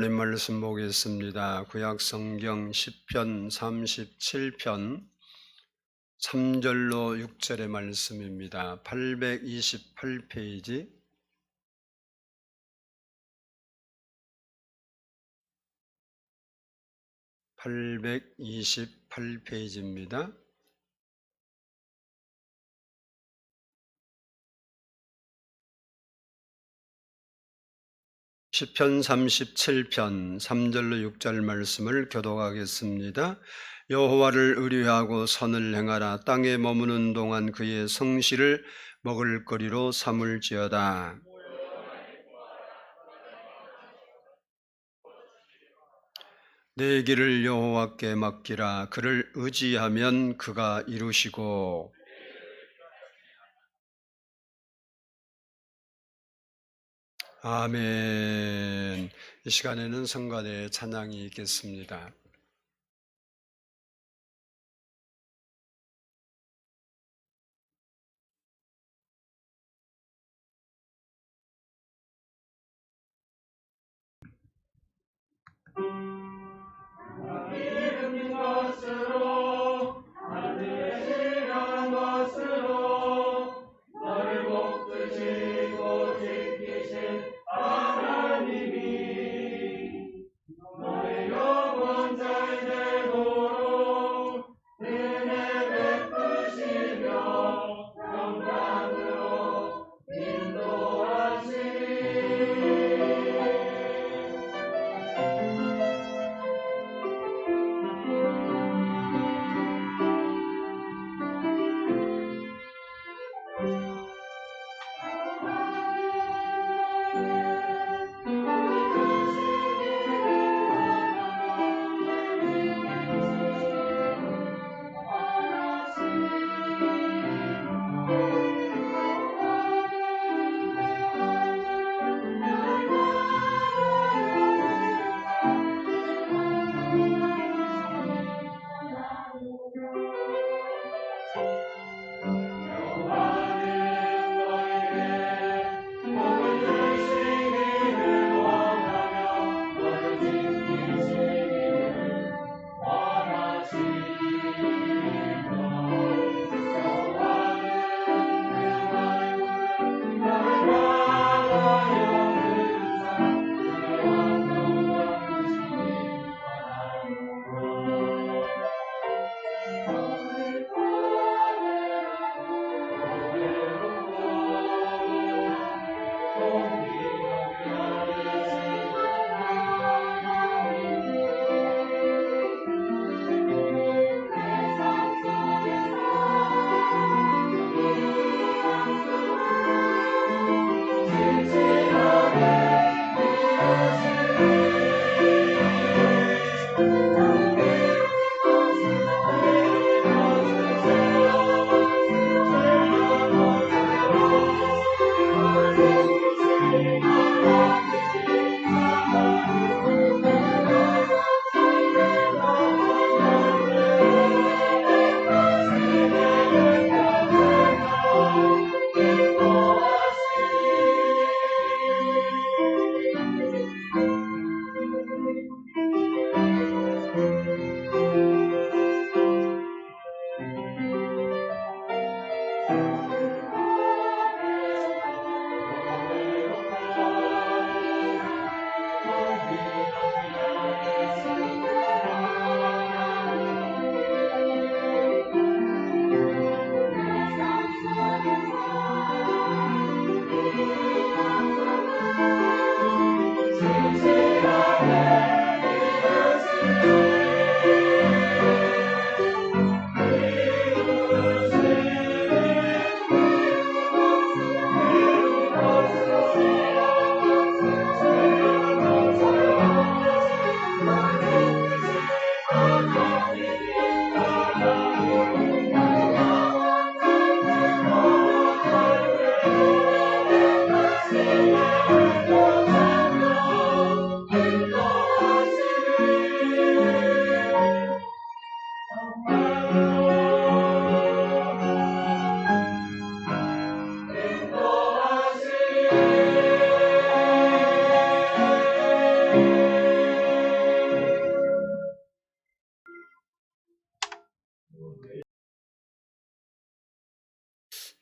하나님 말씀 보겠습니다. 구약 성경 시편 37편 3절로 6절의 말씀입니다. 828페이지 828페이지입니다. 시편 37편 3절로 6절 말씀을 교독하겠습니다. 여호와를 의뢰하고 선을 행하라. 땅에 머무는 동안 그의 성실을 먹을거리로 삼을지어다. 내 길을 여호와께 맡기라. 그를 의지하면 그가 이루시고. 아멘. 이 시간에는 성가대 찬양이 있겠습니다. 이름인 것으로 하늘에 지명한 것으로 너를 복드시고 지키신 하나님이 너의 영원 잘 되도록 은혜 베푸시며 평강으로 인도하시니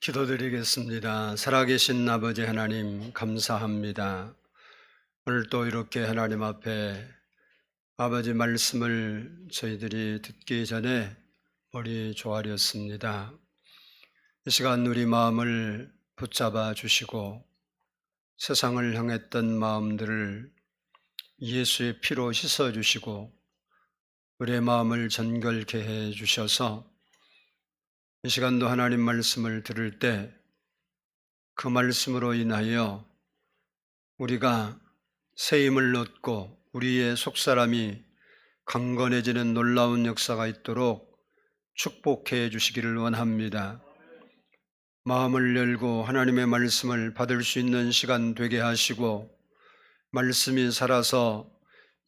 기도드리겠습니다. 살아계신 아버지 하나님 감사합니다. 오늘 또 이렇게 하나님 앞에 아버지 말씀을 저희들이 듣기 전에 머리 조아렸습니다. 이 시간 우리 마음을 붙잡아 주시고 세상을 향했던 마음들을 예수의 피로 씻어 주시고 우리의 마음을 정결케 해 주셔서 이 시간도 하나님 말씀을 들을 때 그 말씀으로 인하여 우리가 새 힘을 얻고 우리의 속사람이 강건해지는 놀라운 역사가 있도록 축복해 주시기를 원합니다. 마음을 열고 하나님의 말씀을 받을 수 있는 시간 되게 하시고 말씀이 살아서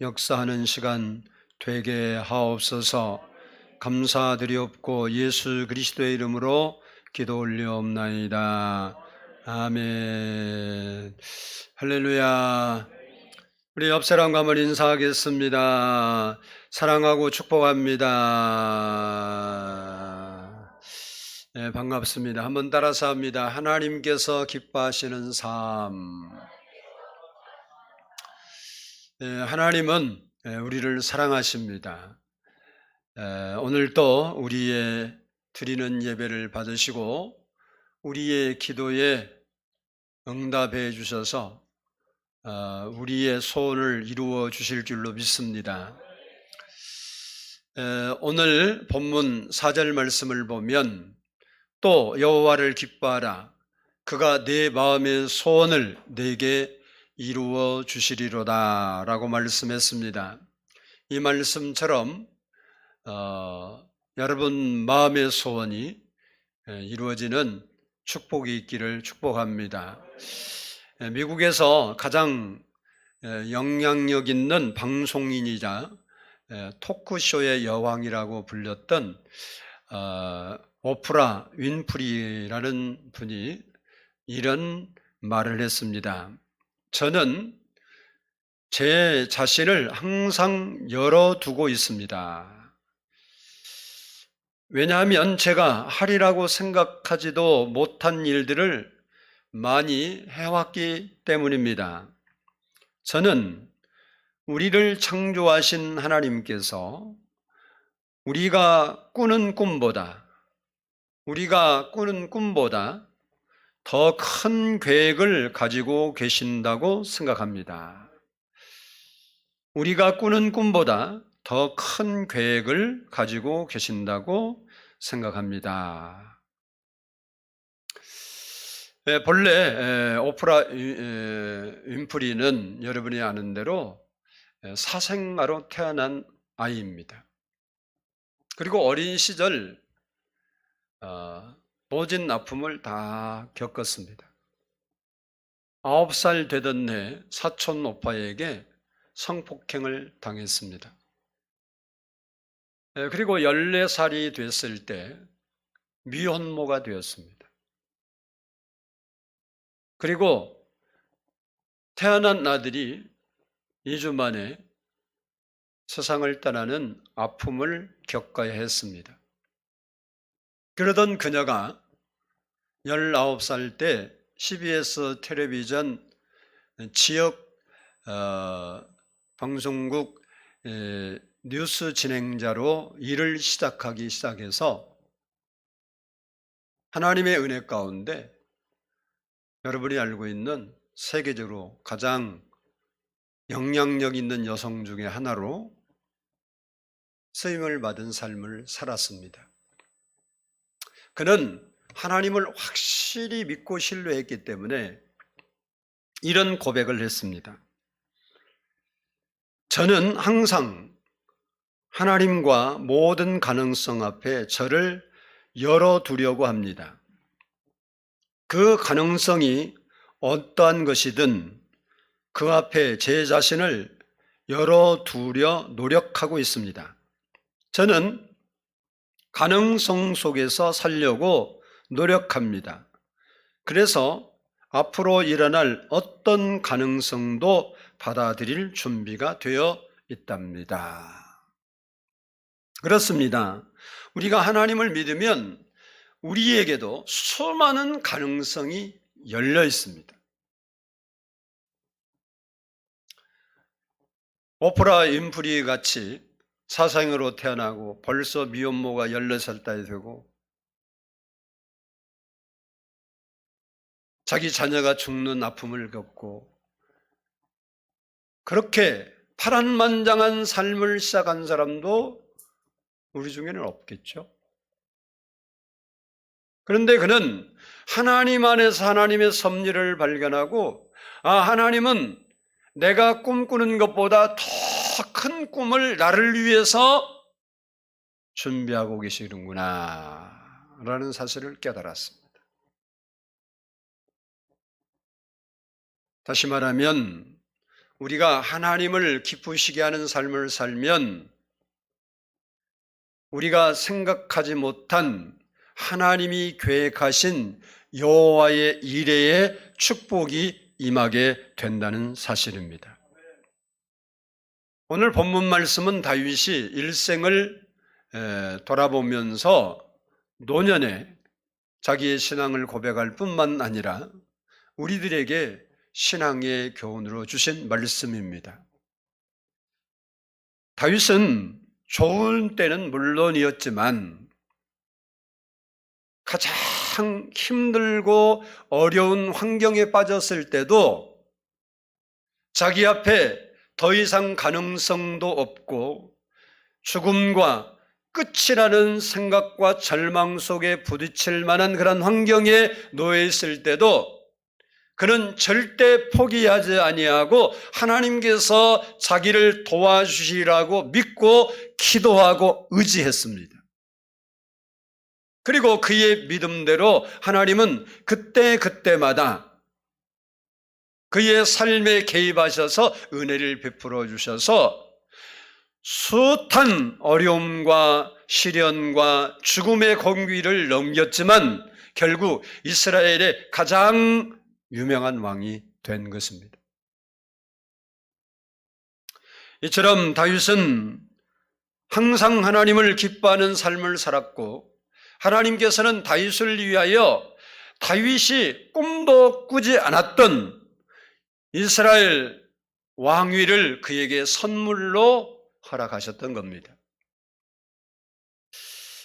역사하는 시간 되게 하옵소서. 감사드리옵고 예수 그리스도의 이름으로 기도 올리옵나이다. 아멘. 할렐루야. 우리 옆 사람과 한번 인사하겠습니다. 사랑하고 축복합니다. 네, 반갑습니다. 한번 따라서 합니다. 하나님께서 기뻐하시는 삶. 네, 하나님은 우리를 사랑하십니다. 오늘도 우리의 드리는 예배를 받으시고 우리의 기도에 응답해 주셔서 우리의 소원을 이루어 주실 줄로 믿습니다. 오늘 본문 4절 말씀을 보면 또 여호와를 기뻐하라. 그가 내 마음의 소원을 내게 이루어 주시리로다 라고 말씀했습니다. 이 말씀처럼 여러분 마음의 소원이 이루어지는 축복이 있기를 축복합니다. 미국에서 가장 영향력 있는 방송인이자 토크쇼의 여왕이라고 불렸던 오프라 윈프리라는 분이 이런 말을 했습니다. 저는 제 자신을 항상 열어두고 있습니다. 왜냐하면 제가 하리라고 생각하지도 못한 일들을 많이 해왔기 때문입니다. 저는 우리를 창조하신 하나님께서 우리가 꾸는 꿈보다 더 큰 계획을 가지고 계신다고 생각합니다. 우리가 꾸는 꿈보다 더 큰 계획을 가지고 계신다고 생각합니다. 본래 오프라 윈프리는 여러분이 아는 대로 사생아로 태어난 아이입니다. 그리고 어린 시절 모진 아픔을 다 겪었습니다. 9살 되던 해 사촌 오빠에게 성폭행을 당했습니다. 그리고 14살이 됐을 때 미혼모가 되었습니다. 그리고 태어난 아들이 2주 만에 세상을 떠나는 아픔을 겪어야 했습니다. 그러던 그녀가 19살 때 CBS 텔레비전 지역 방송국 뉴스 진행자로 일을 시작하기 시작해서 하나님의 은혜 가운데 여러분이 알고 있는 세계적으로 가장 영향력 있는 여성 중에 하나로 쓰임을 받은 삶을 살았습니다. 그는 하나님을 확실히 믿고 신뢰했기 때문에 이런 고백을 했습니다. 저는 항상 하나님과 모든 가능성 앞에 저를 열어두려고 합니다. 그 가능성이 어떠한 것이든 그 앞에 제 자신을 열어두려 노력하고 있습니다. 저는 가능성 속에서 살려고 노력합니다. 그래서 앞으로 일어날 어떤 가능성도 받아들일 준비가 되어 있답니다. 그렇습니다. 우리가 하나님을 믿으면 우리에게도 수많은 가능성이 열려 있습니다. 오프라 윈프리 같이 사상으로 태어나고 벌써 미혼모가 16살이 되고 자기 자녀가 죽는 아픔을 겪고 그렇게 파란만장한 삶을 시작한 사람도 우리 중에는 없겠죠. 그런데 그는 하나님 안에서 하나님의 섭리를 발견하고 하나님은 내가 꿈꾸는 것보다 더 큰 꿈을 나를 위해서 준비하고 계시는구나 라는 사실을 깨달았습니다. 다시 말하면 우리가 하나님을 기쁘시게 하는 삶을 살면 우리가 생각하지 못한 하나님이 계획하신 여호와의 이레의 축복이 임하게 된다는 사실입니다. 오늘 본문 말씀은 다윗이 일생을 돌아보면서 노년에 자기의 신앙을 고백할 뿐만 아니라 우리들에게 신앙의 교훈으로 주신 말씀입니다. 다윗은 좋은 때는 물론이었지만 가장 힘들고 어려운 환경에 빠졌을 때도 자기 앞에 더 이상 가능성도 없고 죽음과 끝이라는 생각과 절망 속에 부딪힐 만한 그런 환경에 놓여 있을 때도 그는 절대 포기하지 아니하고 하나님께서 자기를 도와주시라고 믿고 기도하고 의지했습니다. 그리고 그의 믿음대로 하나님은 그때마다 그의 삶에 개입하셔서 은혜를 베풀어 주셔서 숱한 어려움과 시련과 죽음의 공기를 넘겼지만 결국 이스라엘의 가장 유명한 왕이 된 것입니다. 이처럼 다윗은 항상 하나님을 기뻐하는 삶을 살았고 하나님께서는 다윗을 위하여 다윗이 꿈도 꾸지 않았던 이스라엘 왕위를 그에게 선물로 허락하셨던 겁니다.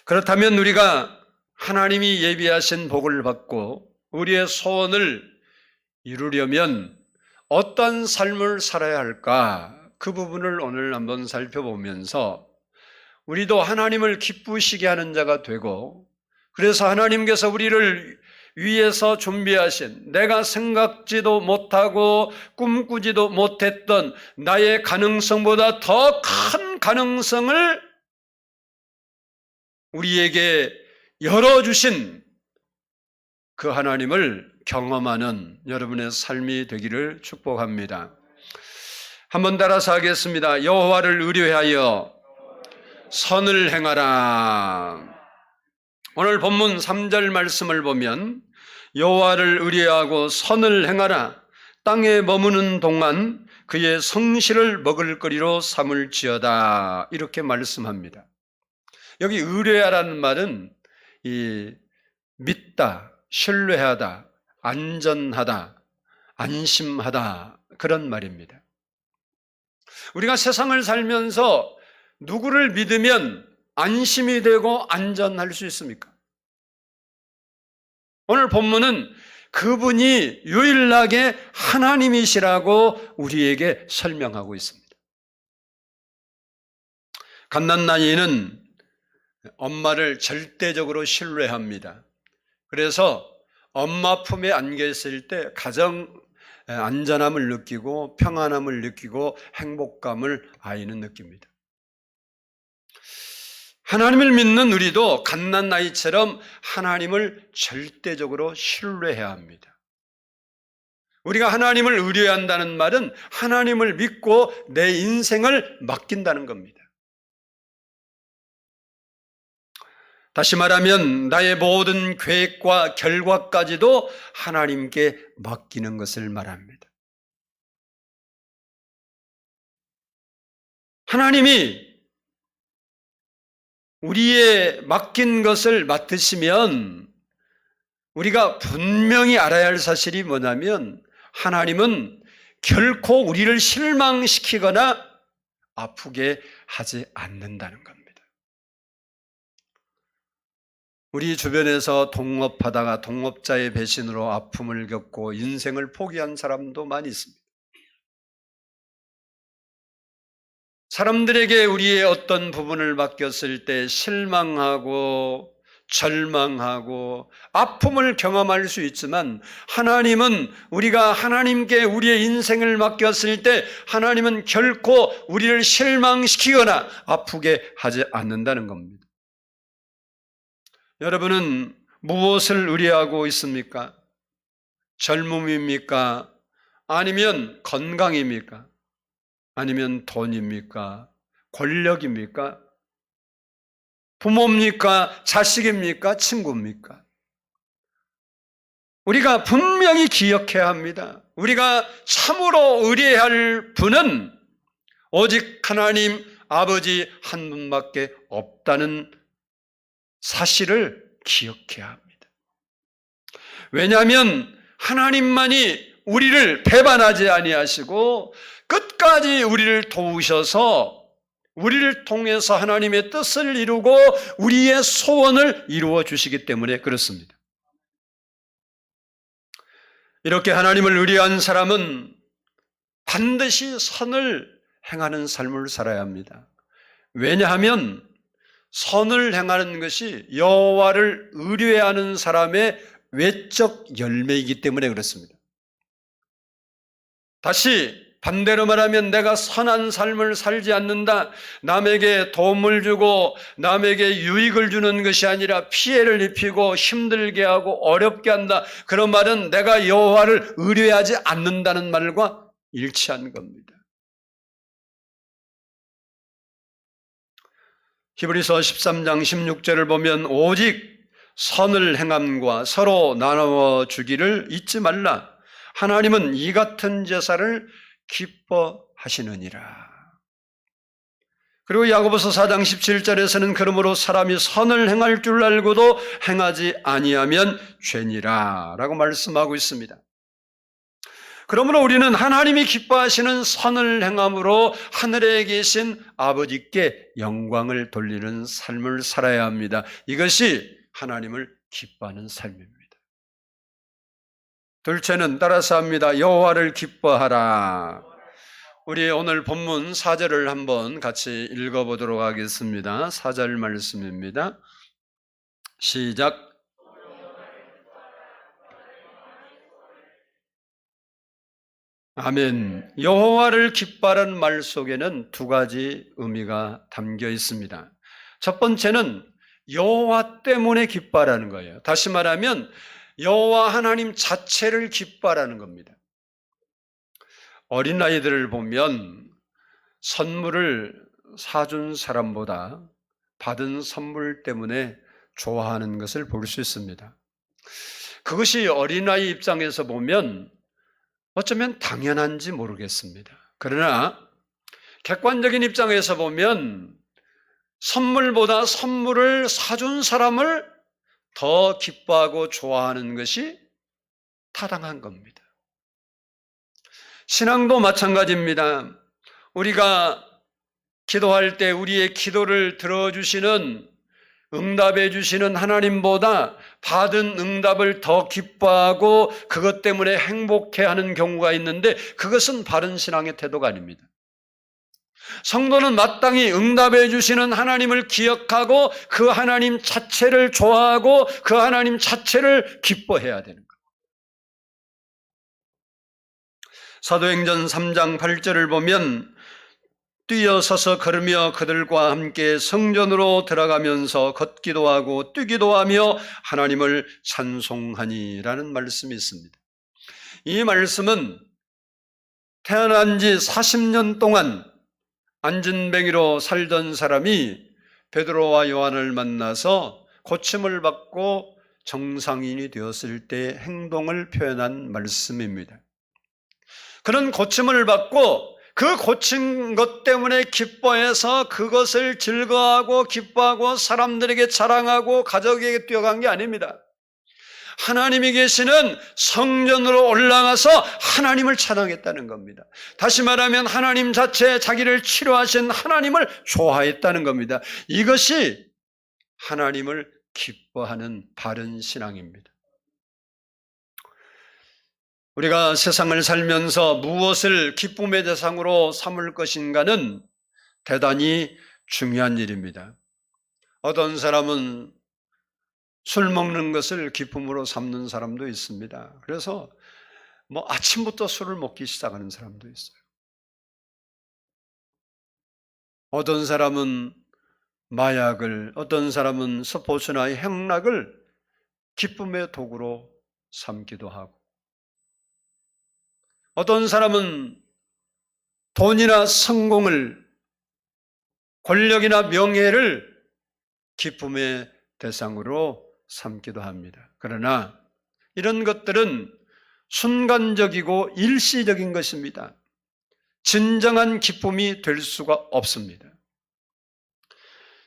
그렇다면 우리가 하나님이 예비하신 복을 받고 우리의 소원을 이루려면 어떤 삶을 살아야 할까? 그 부분을 오늘 한번 살펴보면서 우리도 하나님을 기쁘시게 하는 자가 되고 그래서 하나님께서 우리를 위해서 준비하신 내가 생각지도 못하고 꿈꾸지도 못했던 나의 가능성보다 더 큰 가능성을 우리에게 열어주신 그 하나님을 경험하는 여러분의 삶이 되기를 축복합니다. 한번 따라서 하겠습니다. 여호와를 의뢰하여 선을 행하라. 오늘 본문 3절 말씀을 보면 여호와를 의뢰하고 선을 행하라. 땅에 머무는 동안 그의 성실을 먹을거리로 삼을지어다. 이렇게 말씀합니다. 여기 의뢰하라는 말은 믿다, 신뢰하다, 안전하다, 안심하다 그런 말입니다. 우리가 세상을 살면서 누구를 믿으면 안심이 되고 안전할 수 있습니까? 오늘 본문은 그분이 유일하게 하나님이시라고 우리에게 설명하고 있습니다. 갓난아이는 엄마를 절대적으로 신뢰합니다. 그래서 엄마 품에 안겨 있을 때 가장 안전함을 느끼고 평안함을 느끼고 행복감을 아이는 느낍니다. 하나님을 믿는 우리도 갓난아이처럼 하나님을 절대적으로 신뢰해야 합니다. 우리가 하나님을 의뢰한다는 말은 하나님을 믿고 내 인생을 맡긴다는 겁니다. 다시 말하면 나의 모든 계획과 결과까지도 하나님께 맡기는 것을 말합니다. 하나님이 우리의 맡긴 것을 맡으시면 우리가 분명히 알아야 할 사실이 뭐냐면 하나님은 결코 우리를 실망시키거나 아프게 하지 않는다는 겁니다. 우리 주변에서 동업하다가 동업자의 배신으로 아픔을 겪고 인생을 포기한 사람도 많이 있습니다. 사람들에게 우리의 어떤 부분을 맡겼을 때 실망하고 절망하고 아픔을 경험할 수 있지만 하나님은 우리가 하나님께 우리의 인생을 맡겼을 때 하나님은 결코 우리를 실망시키거나 아프게 하지 않는다는 겁니다. 여러분은 무엇을 의뢰하고 있습니까? 젊음입니까? 아니면 건강입니까? 아니면 돈입니까? 권력입니까? 부모입니까? 자식입니까? 친구입니까? 우리가 분명히 기억해야 합니다. 우리가 참으로 의뢰해야 할 분은 오직 하나님 아버지 한 분밖에 없다는 사실을 기억해야 합니다. 왜냐하면 하나님만이 우리를 배반하지 아니하시고 끝까지 우리를 도우셔서 우리를 통해서 하나님의 뜻을 이루고 우리의 소원을 이루어 주시기 때문에 그렇습니다. 이렇게 하나님을 의뢰한 사람은 반드시 선을 행하는 삶을 살아야 합니다. 왜냐하면 선을 행하는 것이 여호와를 의뢰하는 사람의 외적 열매이기 때문에 그렇습니다. 다시 반대로 말하면 내가 선한 삶을 살지 않는다, 남에게 도움을 주고 남에게 유익을 주는 것이 아니라 피해를 입히고 힘들게 하고 어렵게 한다, 그런 말은 내가 여호와를 의뢰하지 않는다는 말과 일치한 겁니다. 히브리서 13장 16절을 보면 오직 선을 행함과 서로 나누어 주기를 잊지 말라. 하나님은 이 같은 제사를 기뻐하시느니라. 그리고 야고보서 4장 17절에서는 그러므로 사람이 선을 행할 줄 알고도 행하지 아니하면 죄니라 라고 말씀하고 있습니다. 그러므로 우리는 하나님이 기뻐하시는 선을 행함으로 하늘에 계신 아버지께 영광을 돌리는 삶을 살아야 합니다. 이것이 하나님을 기뻐하는 삶입니다. 둘째는 따라서 합니다. 여호와를 기뻐하라. 우리 오늘 본문 4절을 한번 같이 읽어보도록 하겠습니다. 4절 말씀입니다. 시작. 아멘. 여호와를 기뻐하라는 말 속에는 두 가지 의미가 담겨 있습니다. 첫 번째는 여호와 때문에 기뻐하라는 거예요. 다시 말하면 여호와 하나님 자체를 기뻐하라는 겁니다. 어린아이들을 보면 선물을 사준 사람보다 받은 선물 때문에 좋아하는 것을 볼 수 있습니다. 그것이 어린아이 입장에서 보면 어쩌면 당연한지 모르겠습니다. 그러나 객관적인 입장에서 보면 선물보다 선물을 사준 사람을 더 기뻐하고 좋아하는 것이 타당한 겁니다. 신앙도 마찬가지입니다. 우리가 기도할 때 우리의 기도를 들어주시는, 응답해 주시는 하나님보다 받은 응답을 더 기뻐하고 그것 때문에 행복해하는 경우가 있는데 그것은 바른 신앙의 태도가 아닙니다. 성도는 마땅히 응답해 주시는 하나님을 기억하고 그 하나님 자체를 좋아하고 그 하나님 자체를 기뻐해야 되는 거예요. 사도행전 3장 8절을 보면 뛰어서서 걸으며 그들과 함께 성전으로 들어가면서 걷기도 하고 뛰기도 하며 하나님을 찬송하니라는 말씀이 있습니다. 이 말씀은 태어난 지 40년 동안 안진뱅이로 살던 사람이 베드로와 요한을 만나서 고침을 받고 정상인이 되었을 때 행동을 표현한 말씀입니다. 그런 고침을 받고 그 고친 것 때문에 기뻐해서 그것을 즐거워하고 기뻐하고 사람들에게 자랑하고 가족에게 뛰어간 게 아닙니다. 하나님이 계시는 성전으로 올라가서 하나님을 찬양했다는 겁니다. 다시 말하면 하나님 자체 자기를 치료하신 하나님을 좋아했다는 겁니다. 이것이 하나님을 기뻐하는 바른 신앙입니다. 우리가 세상을 살면서 무엇을 기쁨의 대상으로 삼을 것인가는 대단히 중요한 일입니다. 어떤 사람은 술 먹는 것을 기쁨으로 삼는 사람도 있습니다. 그래서 아침부터 술을 먹기 시작하는 사람도 있어요. 어떤 사람은 마약을, 어떤 사람은 스포츠나 행락을 기쁨의 도구로 삼기도 하고, 어떤 사람은 돈이나 성공을, 권력이나 명예를 기쁨의 대상으로 삼기도 합니다. 그러나 이런 것들은 순간적이고 일시적인 것입니다. 진정한 기쁨이 될 수가 없습니다.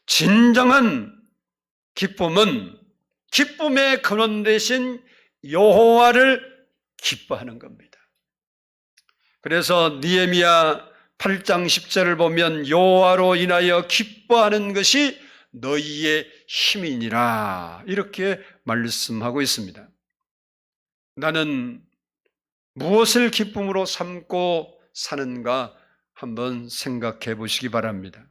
진정한 기쁨은 기쁨의 근원 되신 여호와를 기뻐하는 겁니다. 그래서 느헤미야 8장 10절을 보면 여호와로 인하여 기뻐하는 것이 너희의 힘이니라 이렇게 말씀하고 있습니다. 나는 무엇을 기쁨으로 삼고 사는가 한번 생각해 보시기 바랍니다.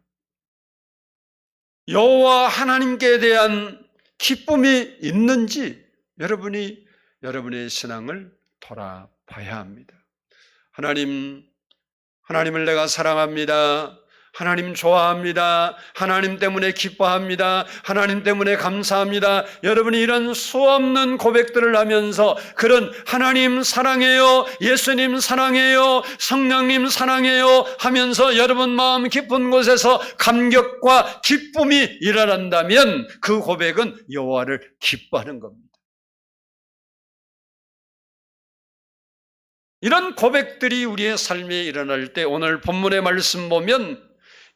여호와 하나님께 대한 기쁨이 있는지 여러분의 신앙을 돌아봐야 합니다. 하나님을 내가 사랑합니다. 하나님 좋아합니다. 하나님 때문에 기뻐합니다. 하나님 때문에 감사합니다. 여러분이 이런 수없는 고백들을 하면서 그런 하나님 사랑해요, 예수님 사랑해요, 성령님 사랑해요 하면서 여러분 마음 깊은 곳에서 감격과 기쁨이 일어난다면 그 고백은 여호와를 기뻐하는 겁니다. 이런 고백들이 우리의 삶에 일어날 때 오늘 본문의 말씀 보면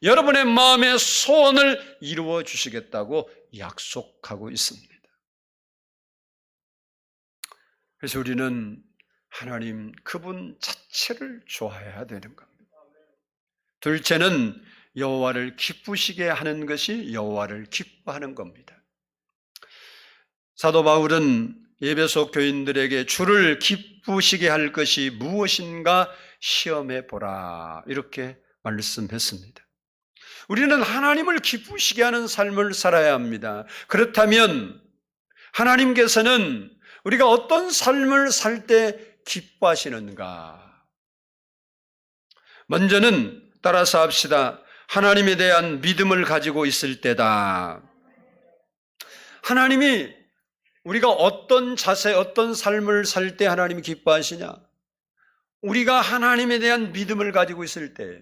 여러분의 마음의 소원을 이루어 주시겠다고 약속하고 있습니다. 그래서 우리는 하나님 그분 자체를 좋아해야 되는 겁니다. 둘째는 여호와를 기쁘시게 하는 것이 여호와를 기뻐하는 겁니다. 사도 바울은 에베소 교인들에게 주를 기쁘시게 할 것이 무엇인가 시험해 보라 이렇게 말씀했습니다. 우리는 하나님을 기쁘시게 하는 삶을 살아야 합니다. 그렇다면 하나님께서는 우리가 어떤 삶을 살 때 기뻐하시는가? 먼저는 따라서 합시다. 하나님에 대한 믿음을 가지고 있을 때다. 하나님이 우리가 어떤 자세, 어떤 삶을 살 때 하나님이 기뻐하시냐? 우리가 하나님에 대한 믿음을 가지고 있을 때.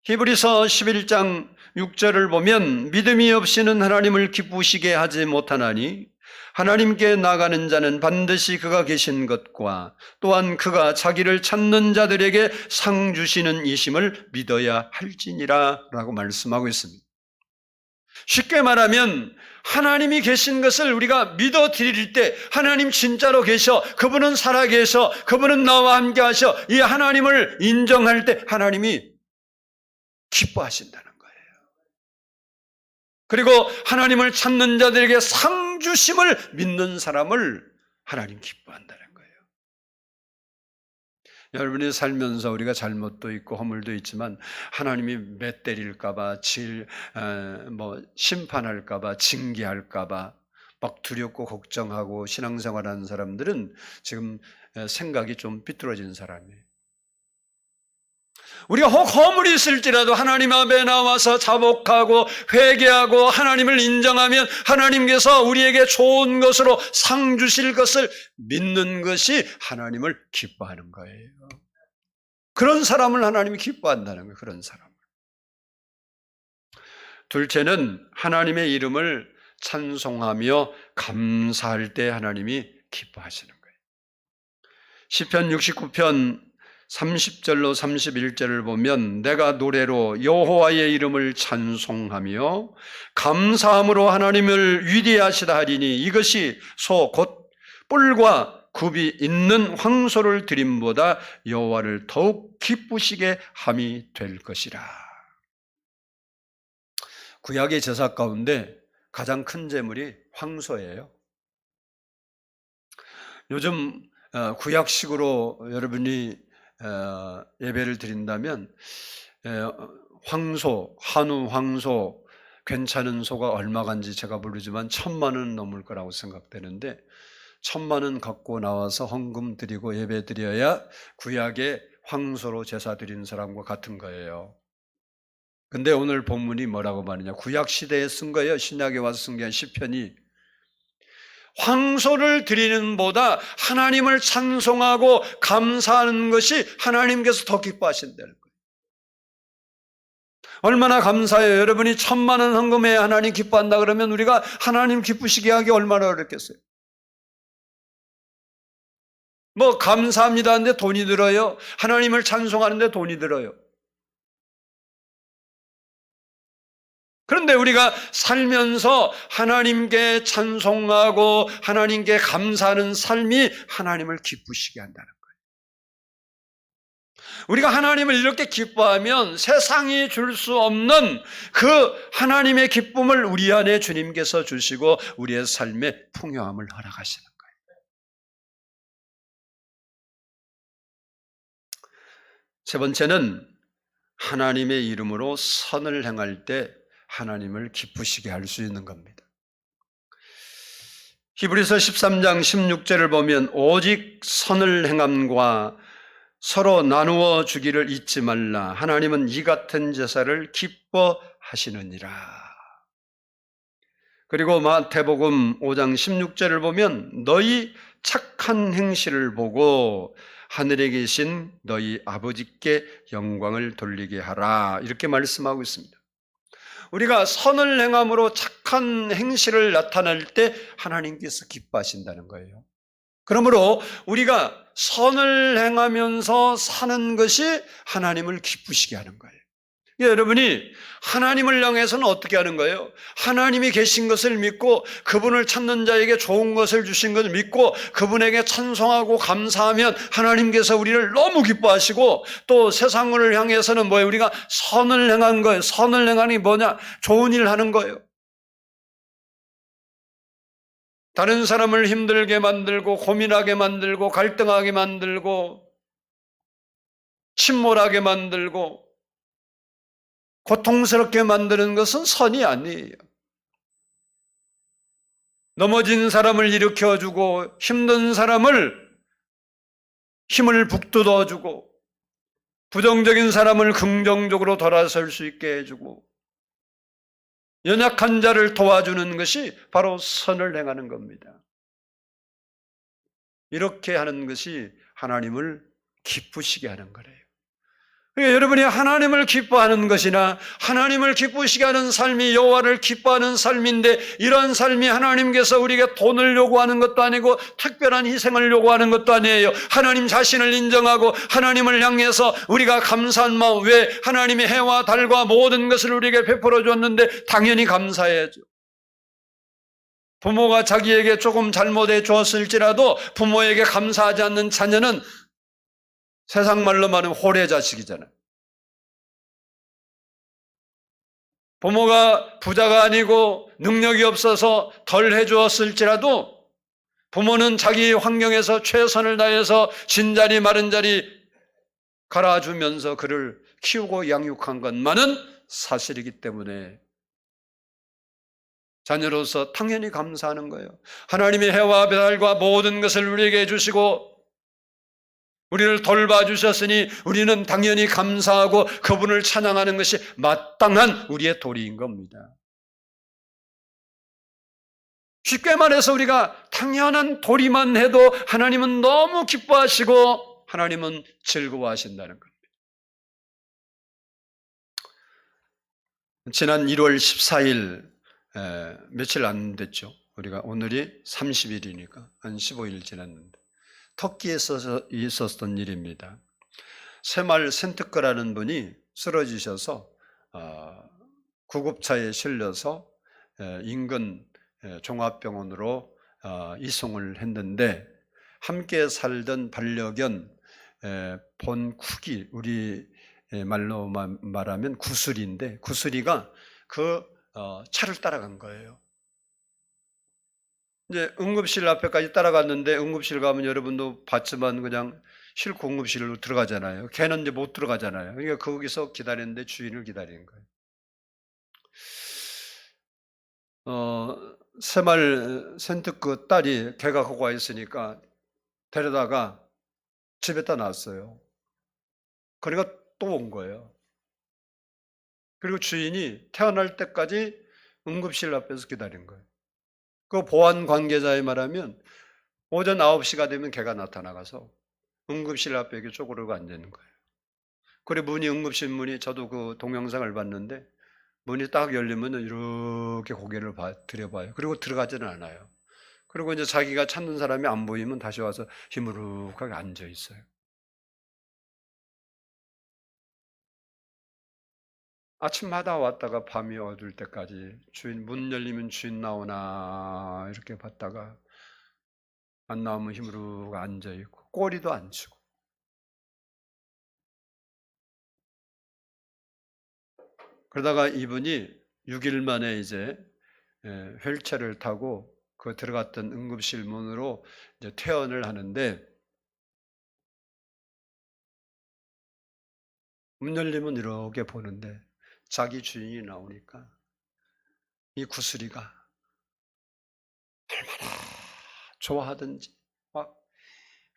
히브리서 11장 6절을 보면 믿음이 없이는 하나님을 기쁘시게 하지 못하나니 하나님께 나가는 자는 반드시 그가 계신 것과 또한 그가 자기를 찾는 자들에게 상 주시는 이심을 믿어야 할지니라 라고 말씀하고 있습니다. 쉽게 말하면 하나님이 계신 것을 우리가 믿어 드릴 때 하나님 진짜로 계셔, 그분은 살아계셔, 그분은 나와 함께 하셔, 이 하나님을 인정할 때 하나님이 기뻐하신다는 거예요. 그리고 하나님을 찾는 자들에게 상 주심을 믿는 사람을 하나님 기뻐한다는 거예요. 여러분이 살면서 우리가 잘못도 있고 허물도 있지만 하나님이 매 때릴까봐 심판할까봐 징계할까봐 막 두렵고 걱정하고 신앙생활하는 사람들은 지금 생각이 좀 삐뚤어진 사람이에요. 우리가 혹 허물이 있을지라도 하나님 앞에 나와서 자복하고 회개하고 하나님을 인정하면 하나님께서 우리에게 좋은 것으로 상 주실 것을 믿는 것이 하나님을 기뻐하는 거예요. 그런 사람을 하나님이 기뻐한다는 거예요. 그런 사람을. 둘째는 하나님의 이름을 찬송하며 감사할 때 하나님이 기뻐하시는 거예요. 시편 69편 30절로 31절을 보면 내가 노래로 여호와의 이름을 찬송하며 감사함으로 하나님을 위대하시다 하리니 이것이 소 곧 뿔과 굽이 있는 황소를 드림보다 여호와를 더욱 기쁘시게 함이 될 것이라. 구약의 제사 가운데 가장 큰 제물이 황소예요. 요즘 구약식으로 여러분이 예배를 드린다면 황소, 한우 황소, 괜찮은 소가 얼마간지 제가 모르지만 1,000만 원 넘을 거라고 생각되는데 1,000만 원 갖고 나와서 헌금 드리고 예배 드려야 구약의 황소로 제사 드린 사람과 같은 거예요. 근데 오늘 본문이 뭐라고 말하냐? 구약 시대에 쓴 거예요. 신약에 와서 쓴 게 아니라 시편이. 황소를 드리는 보다 하나님을 찬송하고 감사하는 것이 하나님께서 더 기뻐하신다는 거예요. 얼마나 감사해요. 여러분이 1,000만 원 헌금에 하나님 기뻐한다 그러면 우리가 하나님 기쁘시게 하기 얼마나 어렵겠어요. 뭐 감사합니다 하는데 돈이 들어요. 하나님을 찬송하는데 돈이 들어요. 그런데 우리가 살면서 하나님께 찬송하고 하나님께 감사하는 삶이 하나님을 기쁘시게 한다는 거예요. 우리가 하나님을 이렇게 기뻐하면 세상이 줄 수 없는 그 하나님의 기쁨을 우리 안에 주님께서 주시고 우리의 삶에 풍요함을 허락하시는 거예요. 세 번째는 하나님의 이름으로 선을 행할 때 하나님을 기쁘시게 할 수 있는 겁니다. 히브리서 13장 16절을 보면 오직 선을 행함과 서로 나누어 주기를 잊지 말라. 하나님은 이 같은 제사를 기뻐하시느니라. 그리고 마태복음 5장 16절을 보면 너희 착한 행실을 보고 하늘에 계신 너희 아버지께 영광을 돌리게 하라. 이렇게 말씀하고 있습니다. 우리가 선을 행함으로 착한 행실을 나타낼 때 하나님께서 기뻐하신다는 거예요. 그러므로 우리가 선을 행하면서 사는 것이 하나님을 기쁘시게 하는 거예요. 여러분이 하나님을 향해서는 어떻게 하는 거예요? 하나님이 계신 것을 믿고 그분을 찾는 자에게 좋은 것을 주신 것을 믿고 그분에게 찬송하고 감사하면 하나님께서 우리를 너무 기뻐하시고 또 세상을 향해서는 뭐예요? 우리가 선을 행한 거예요. 선을 행하는 게 뭐냐? 좋은 일을 하는 거예요. 다른 사람을 힘들게 만들고 고민하게 만들고 갈등하게 만들고 침몰하게 만들고 고통스럽게 만드는 것은 선이 아니에요. 넘어진 사람을 일으켜주고 힘든 사람을 힘을 북돋워주고 부정적인 사람을 긍정적으로 돌아설 수 있게 해주고 연약한 자를 도와주는 것이 바로 선을 행하는 겁니다. 이렇게 하는 것이 하나님을 기쁘시게 하는 거래요. 그러니까 여러분이 하나님을 기뻐하는 것이나 하나님을 기쁘시게 하는 삶이 여호와를 기뻐하는 삶인데 이런 삶이 하나님께서 우리에게 돈을 요구하는 것도 아니고 특별한 희생을 요구하는 것도 아니에요. 하나님 자신을 인정하고 하나님을 향해서 우리가 감사한 마음, 왜 하나님이 해와 달과 모든 것을 우리에게 베풀어 줬는데 당연히 감사해야죠. 부모가 자기에게 조금 잘못해 주었을지라도 부모에게 감사하지 않는 자녀는 세상 말로 말하면 호래 자식이잖아요. 부모가 부자가 아니고 능력이 없어서 덜 해주었을지라도 부모는 자기 환경에서 최선을 다해서 진자리 마른 자리 갈아주면서 그를 키우고 양육한 것만은 사실이기 때문에 자녀로서 당연히 감사하는 거예요. 하나님의 해와 달과 모든 것을 우리에게 주시고 우리를 돌봐주셨으니 우리는 당연히 감사하고 그분을 찬양하는 것이 마땅한 우리의 도리인 겁니다. 쉽게 말해서 우리가 당연한 도리만 해도 하나님은 너무 기뻐하시고 하나님은 즐거워하신다는 겁니다. 지난 1월 14일 며칠 안 됐죠. 우리가 오늘이 30일이니까 한 15일 지났는데 터키에서 있었던 일입니다. 새말 센트크라는 분이 쓰러지셔서 구급차에 실려서 인근 종합병원으로 이송을 했는데, 함께 살던 반려견 본쿡이, 우리 말로 말하면 구슬이인데, 구슬이가 그 차를 따라간 거예요. 이제 응급실 앞에까지 따라갔는데, 응급실 가면 여러분도 봤지만 그냥 싫고 응급실로 들어가잖아요. 걔는 이제 못 들어가잖아요. 그러니까 거기서 기다렸는데 주인을 기다리는 거예요. 새말 센트크 딸이 걔가 거기 와 있으니까 데려다가 집에다 놨어요. 그러니까 또 온 거예요. 그리고 주인이 태어날 때까지 응급실 앞에서 기다린 거예요. 그 보안 관계자의 말하면 오전 9시가 되면 걔가 나타나가서 응급실 앞에 이렇게 쪼그리고 앉는 거예요. 그리고 문이, 응급실 문이, 저도 그 동영상을 봤는데 문이 딱 열리면 이렇게 고개를 들여봐요. 그리고 들어가지는 않아요. 그리고 이제 자기가 찾는 사람이 안 보이면 다시 와서 희무룩하게 앉아 있어요. 아침마다 왔다가 밤이 어두울 때까지 주인, 문 열리면 주인 나오나 이렇게 봤다가 안 나오면 희무룩 앉아 있고 꼬리도 안 치고. 그러다가 이분이 6일 만에 이제 휠체어를 타고 그 들어갔던 응급실 문으로 이제 퇴원을 하는데, 문 열리면 이렇게 보는데 자기 주인이 나오니까 이 구슬이가 얼마나 좋아하든지 막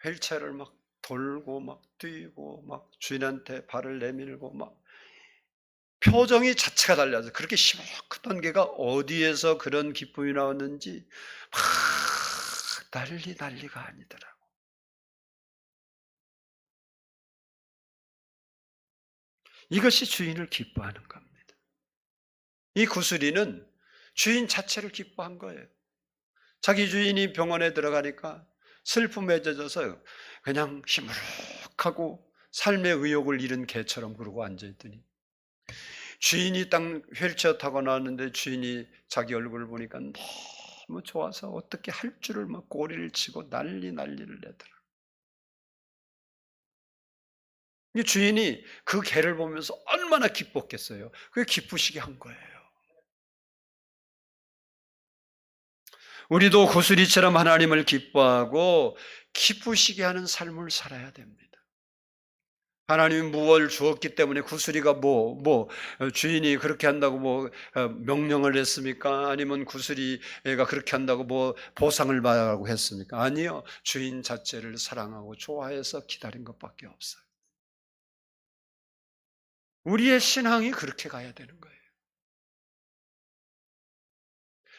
휠체어를 막 돌고 막 뛰고 막 주인한테 발을 내밀고 막 표정이 자체가 달라서, 그렇게 시무룩했던 게가 어디에서 그런 기쁨이 나왔는지 막 난리가 아니더라고. 이것이 주인을 기뻐하는 겁니다. 이 구슬이는 주인 자체를 기뻐한 거예요. 자기 주인이 병원에 들어가니까 슬픔에 젖어서 그냥 시무룩하고 삶의 의욕을 잃은 개처럼 그러고 앉아있더니, 주인이 딱 휠체어 타고 나왔는데 주인이 자기 얼굴을 보니까 너무 좋아서 어떻게 할 줄을 막 꼬리를 치고 난리를 내더라. 이 주인이 그 개를 보면서 얼마나 기뻤겠어요. 그게 기쁘시게 한 거예요. 우리도 구슬이처럼 하나님을 기뻐하고 기쁘시게 하는 삶을 살아야 됩니다. 하나님이 무엇을 주었기 때문에 구슬이가 주인이 그렇게 한다고 명령을 했습니까? 아니면 구슬이가 그렇게 한다고 보상을 받으라고 했습니까? 아니요. 주인 자체를 사랑하고 좋아해서 기다린 것밖에 없어요. 우리의 신앙이 그렇게 가야 되는 거예요.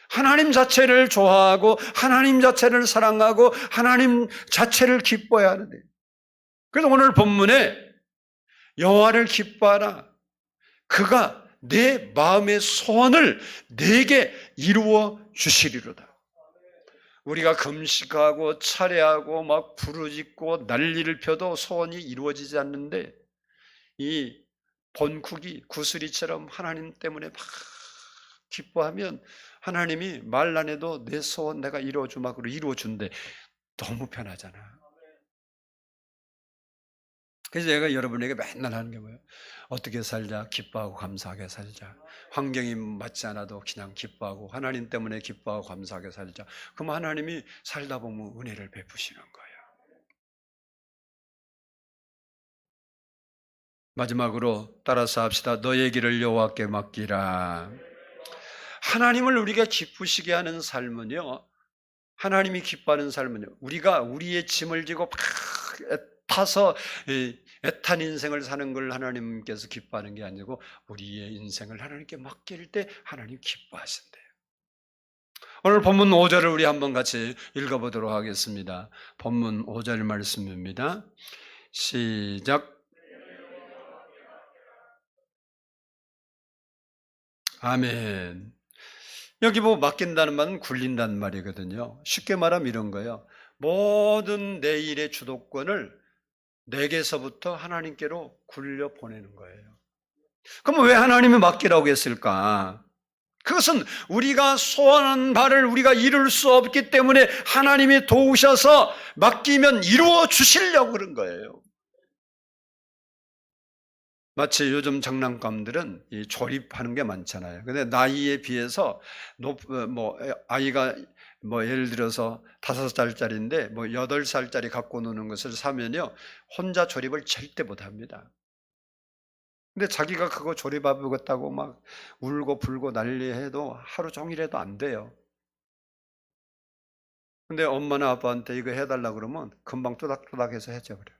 하나님 자체를 좋아하고 하나님 자체를 사랑하고 하나님 자체를 기뻐해야 하는데, 그래서 오늘 본문에 여호와를 기뻐하라. 그가 내 마음의 소원을 내게 이루어 주시리로다. 우리가 금식하고 차례하고 막 부르짖고 난리를 펴도 소원이 이루어지지 않는데, 이 본쿡이 구슬이처럼 하나님 때문에 막 기뻐하면 하나님이 말 안 해도 내 소원 내가 이루어주막으로 이루어준대. 너무 편하잖아. 그래서 제가 여러분에게 맨날 하는 게 뭐예요? 어떻게 살자? 기뻐하고 감사하게 살자. 환경이 맞지 않아도 그냥 기뻐하고 하나님 때문에 기뻐하고 감사하게 살자. 그럼 하나님이 살다 보면 은혜를 베푸시는 거예요. 마지막으로 따라서 합시다. 너의 길을 여호와께 맡기라. 하나님을 우리가 기쁘시게 하는 삶은요, 하나님이 기뻐하는 삶은요, 우리가 우리의 짐을 지고 막 애타서 애탄 인생을 사는 걸 하나님께서 기뻐하는 게 아니고 우리의 인생을 하나님께 맡길 때 하나님 기뻐하신대요. 오늘 본문 5절을 우리 한번 같이 읽어보도록 하겠습니다. 본문 5절 말씀입니다. 시작. 아멘. 여기 맡긴다는 말은 굴린다는 말이거든요. 쉽게 말하면 이런 거예요. 모든 내 일의 주도권을 내게서부터 하나님께로 굴려 보내는 거예요. 그럼 왜 하나님이 맡기라고 했을까? 그것은 우리가 소원하는 바를 우리가 이룰 수 없기 때문에 하나님이 도우셔서 맡기면 이루어 주시려고 그런 거예요. 마치 요즘 장난감들은 이 조립하는 게 많잖아요. 근데 나이에 비해서 아이가 예를 들어서 5살짜리인데 8살짜리 갖고 노는 것을 사면요, 혼자 조립을 절대 못 합니다. 근데 자기가 그거 조립해보겠다고 막 울고 불고 난리해도 하루 종일 해도 안 돼요. 근데 엄마나 아빠한테 이거 해달라 그러면 금방 또닥또닥 해서 해줘버려요.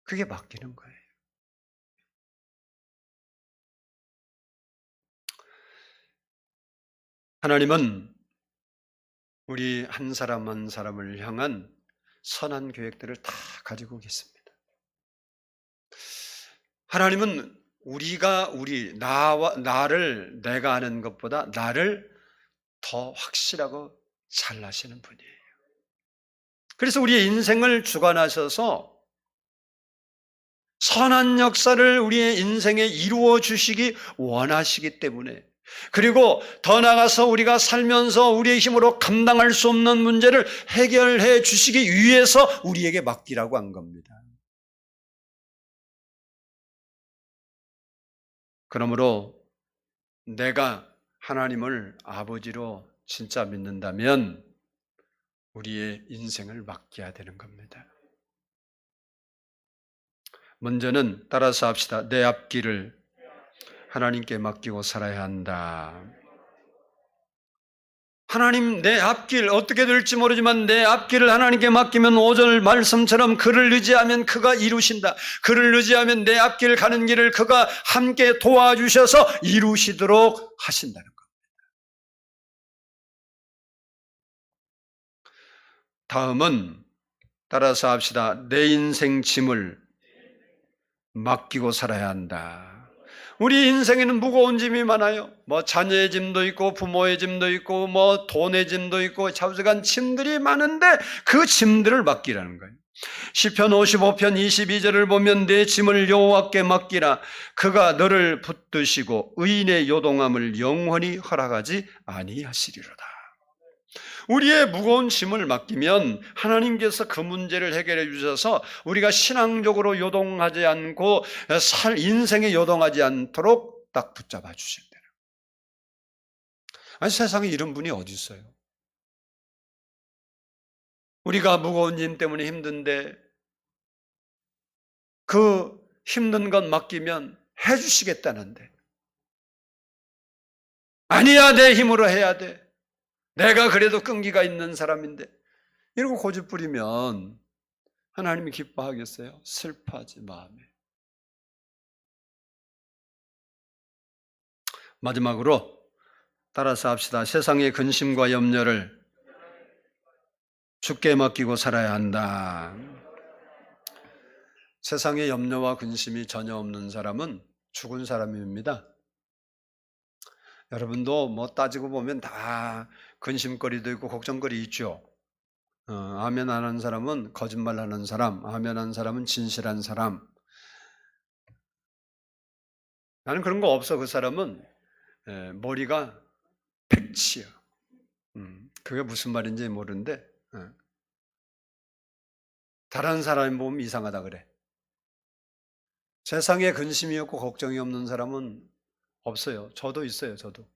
그게 맡기는 거예요. 하나님은 우리 한 사람 한 사람을 향한 선한 계획들을 다 가지고 계십니다. 하나님은 나를 내가 아는 것보다 나를 더 확실하고 잘 아시는 분이에요. 그래서 우리의 인생을 주관하셔서 선한 역사를 우리의 인생에 이루어 주시기 원하시기 때문에, 그리고 더 나아가서 우리가 살면서 우리의 힘으로 감당할 수 없는 문제를 해결해 주시기 위해서 우리에게 맡기라고 한 겁니다. 그러므로 내가 하나님을 아버지로 진짜 믿는다면 우리의 인생을 맡겨야 되는 겁니다. 먼저는 따라서 합시다. 내 앞길을 하나님께 맡기고 살아야 한다. 하나님, 내 앞길 어떻게 될지 모르지만 내 앞길을 하나님께 맡기면 오늘 말씀처럼 그를 의지하면 그가 이루신다. 그를 의지하면 내 앞길 가는 길을 그가 함께 도와주셔서 이루시도록 하신다는 것. 다음은 따라서 합시다. 내 인생 짐을 맡기고 살아야 한다. 우리 인생에는 무거운 짐이 많아요. 자녀의 짐도 있고 부모의 짐도 있고 돈의 짐도 있고 자우지간 짐들이 많은데 그 짐들을 맡기라는 거예요. 시편 55편 22절을 보면 내 짐을 여호와께 맡기라. 그가 너를 붙드시고 의인의 요동함을 영원히 허락하지 아니하시리로다. 우리의 무거운 짐을 맡기면 하나님께서 그 문제를 해결해 주셔서 우리가 신앙적으로 요동하지 않고 인생에 요동하지 않도록 딱 붙잡아 주신대요. 아니, 세상에 이런 분이 어디 있어요? 우리가 무거운 짐 때문에 힘든데 그 힘든 건 맡기면 해 주시겠다는데, 아니야, 내 힘으로 해야 돼. 내가 그래도 끈기가 있는 사람인데, 이러고 고집 부리면 하나님이 기뻐하겠어요? 슬퍼하지 마음에. 마지막으로 따라서 합시다. 세상의 근심과 염려를 주께 맡기고 살아야 한다. 세상의 염려와 근심이 전혀 없는 사람은 죽은 사람입니다. 여러분도 따지고 보면 다 근심거리도 있고 걱정거리 있죠. 아멘 하는 사람은 거짓말하는 사람, 아멘 하는 사람은 진실한 사람. 나는 그런 거 없어. 그 사람은 머리가 백치야. 그게 무슨 말인지 모르는데 다른 사람이 보면 이상하다 그래. 세상에 근심이 없고 걱정이 없는 사람은 없어요. 저도 있어요. 저도.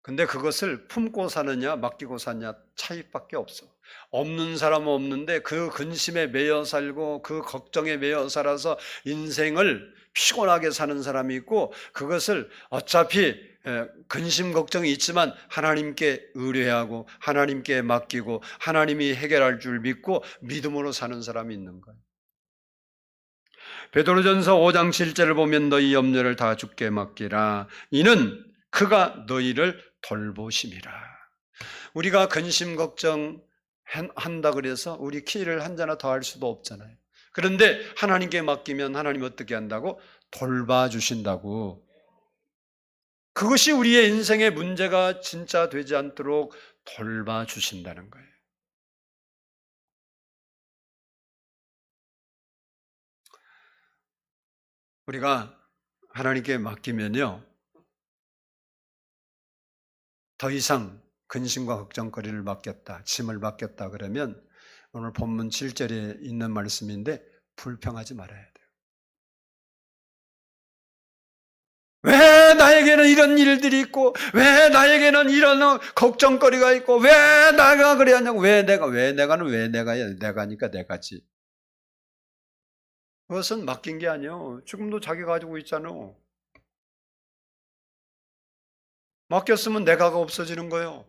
근데 그것을 품고 사느냐 맡기고 사느냐 차이밖에 없어. 없는 사람은 없는데 그 근심에 매여 살고 그 걱정에 매여 살아서 인생을 피곤하게 사는 사람이 있고, 그것을 어차피 근심 걱정이 있지만 하나님께 의뢰하고 하나님께 맡기고 하나님이 해결할 줄 믿고 믿음으로 사는 사람이 있는 거예요. 베드로전서 5장 7절을 보면 너희 염려를 다 주께 맡기라. 이는 그가 너희를 돌보심이라. 우리가 근심 걱정 한다 그래서 우리 키를 한 잔 더 할 수도 없잖아요. 그런데 하나님께 맡기면 하나님 어떻게 한다고? 돌봐주신다고. 그것이 우리의 인생의 문제가 진짜 되지 않도록 돌봐주신다는 거예요. 우리가 하나님께 맡기면요, 더 이상 근심과 걱정거리를 맡겼다, 짐을 맡겼다 그러면 오늘 본문 7절에 있는 말씀인데 불평하지 말아야 돼요. 왜 나에게는 이런 일들이 있고, 왜 나에게는 이런 걱정거리가 있고, 왜 내가 그래야 하냐고, 왜 내가는 왜 내가야, 내가니까 내가지. 그것은 맡긴 게 아니에요. 지금도 자기 가지고 있잖아. 맡겼으면 내가가 없어지는 거예요.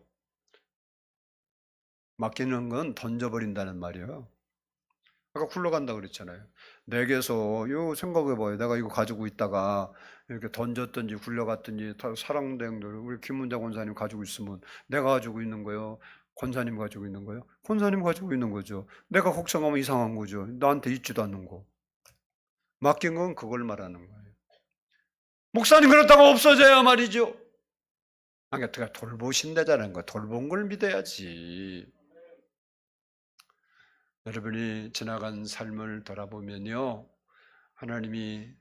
맡기는 건 던져버린다는 말이에요. 아까 굴러간다고 그랬잖아요. 내게서 이거 생각해봐요. 내가 이거 가지고 있다가 이렇게 던졌든지 굴러갔든지 사랑대행들 우리 김문자 권사님 가지고 있으면 내가 가지고 있는 거예요? 권사님 가지고 있는 거예요? 권사님 가지고 있는 거죠. 내가 걱정하면 이상한 거죠. 나한테 있지도 않는 거. 맡긴 건 그걸 말하는 거예요. 목사님 그렇다고 없어져야 말이죠. 그러니까 돌보신다자는 거, 돌본 걸 믿어야지. 여러분이 지나간 삶을 돌아보면요, 하나님이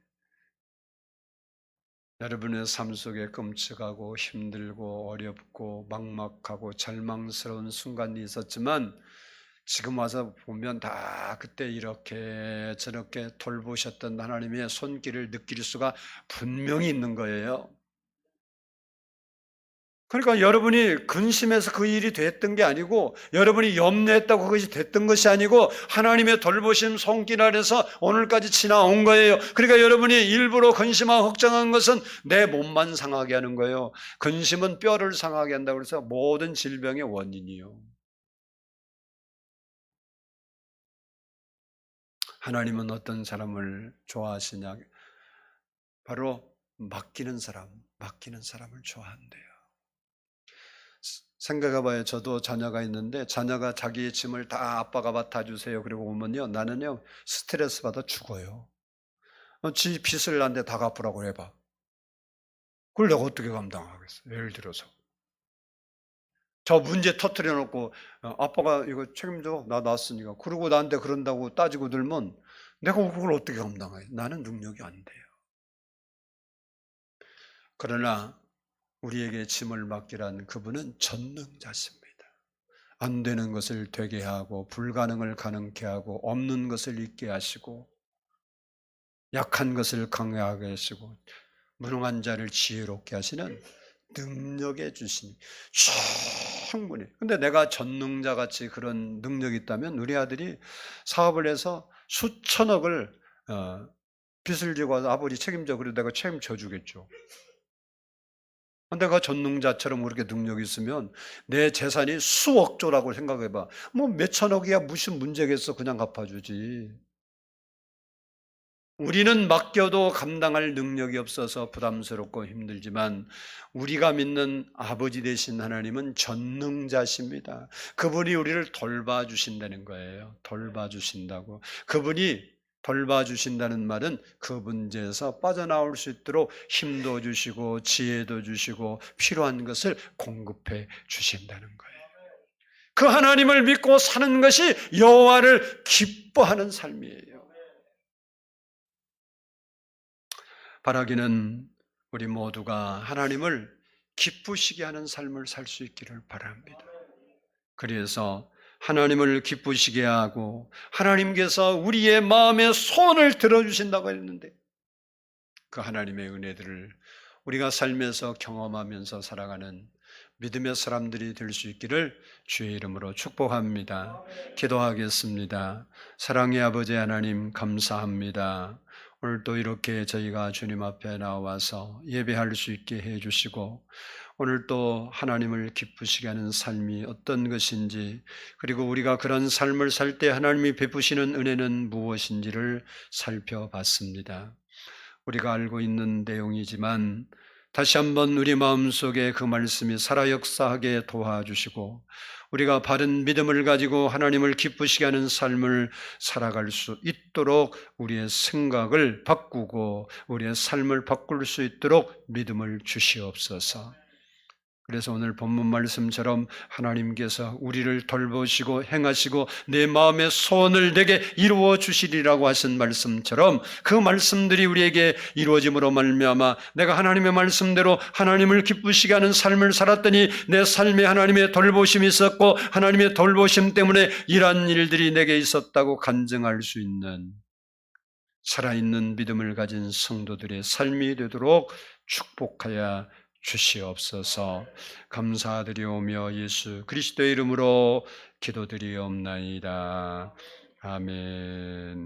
여러분의 삶 속에 끔찍하고 힘들고 어렵고 막막하고 절망스러운 순간이 있었지만 지금 와서 보면 다 그때 이렇게 저렇게 돌보셨던 하나님의 손길을 느낄 수가 분명히 있는 거예요. 그러니까 여러분이 근심해서 그 일이 됐던 게 아니고, 여러분이 염려했다고 그것이 됐던 것이 아니고 하나님의 돌보심 손길 아래서 오늘까지 지나온 거예요. 그러니까 여러분이 일부러 근심하고 걱정한 것은 내 몸만 상하게 하는 거예요. 근심은 뼈를 상하게 한다고 해서 모든 질병의 원인이요. 하나님은 어떤 사람을 좋아하시냐? 바로 맡기는 사람을 좋아한대요. 생각해봐요. 저도 자녀가 있는데 자녀가 자기의 짐을 다 아빠가 맡아주세요. 그리고 오면요, 나는요 스트레스 받아 죽어요. 지 빚을 나한테 다 갚으라고 해봐. 그걸 내가 어떻게 감당하겠어? 예를 들어서 저 문제 터뜨려 놓고 아빠가 이거 책임져, 나 낳았으니까. 그러고 나한테 그런다고 따지고 들면 내가 그걸 어떻게 감당해? 나는 능력이 안 돼요. 그러나 우리에게 짐을 맡기란 그분은 전능자십니다. 안 되는 것을 되게 하고 불가능을 가능케 하고 없는 것을 있게 하시고 약한 것을 강하게 하시고 무능한 자를 지혜롭게 하시는 능력의 주신 충분히. 근데 내가 전능자같이 그런 능력이 있다면 우리 아들이 사업을 해서 수천억을 빚을 지고 와서 아버지 책임져, 그래도 내가 책임져 주겠죠. 내가 전능자처럼 그렇게 능력이 있으면 내 재산이 수억조라고 생각해봐. 뭐 몇천억이야 무슨 문제겠어. 그냥 갚아주지. 우리는 맡겨도 감당할 능력이 없어서 부담스럽고 힘들지만 우리가 믿는 아버지 되신 하나님은 전능자십니다. 그분이 우리를 돌봐주신다는 거예요. 돌봐주신다고. 그분이 돌봐주신다는 말은 그 문제에서 빠져나올 수 있도록 힘도 주시고 지혜도 주시고 필요한 것을 공급해 주신다는 거예요. 그 하나님을 믿고 사는 것이 여호와를 기뻐하는 삶이에요. 바라기는 우리 모두가 하나님을 기쁘시게 하는 삶을 살 수 있기를 바랍니다. 그래서 하나님을 기쁘시게 하고 하나님께서 우리의 마음의 소원을 들어주신다고 했는데 그 하나님의 은혜들을 우리가 삶에서 경험하면서 살아가는 믿음의 사람들이 될 수 있기를 주의 이름으로 축복합니다. 기도하겠습니다. 사랑의 아버지 하나님 감사합니다. 오늘 또 이렇게 저희가 주님 앞에 나와서 예배할 수 있게 해주시고 오늘 또 하나님을 기쁘시게 하는 삶이 어떤 것인지 그리고 우리가 그런 삶을 살 때 하나님이 베푸시는 은혜는 무엇인지를 살펴봤습니다. 우리가 알고 있는 내용이지만 다시 한번 우리 마음속에 그 말씀이 살아 역사하게 도와주시고 우리가 바른 믿음을 가지고 하나님을 기쁘시게 하는 삶을 살아갈 수 있도록 우리의 생각을 바꾸고 우리의 삶을 바꿀 수 있도록 믿음을 주시옵소서. 그래서 오늘 본문 말씀처럼 하나님께서 우리를 돌보시고 행하시고 내 마음의 소원을 내게 이루어 주시리라고 하신 말씀처럼 그 말씀들이 우리에게 이루어짐으로 말미암아 내가 하나님의 말씀대로 하나님을 기쁘시게 하는 삶을 살았더니 내 삶에 하나님의 돌보심이 있었고 하나님의 돌보심 때문에 이러한 일들이 내게 있었다고 간증할 수 있는 살아있는 믿음을 가진 성도들의 삶이 되도록 축복하여 주시옵소서. 감사드리오며 예수 그리스도의 이름으로 기도드리옵나이다. 아멘.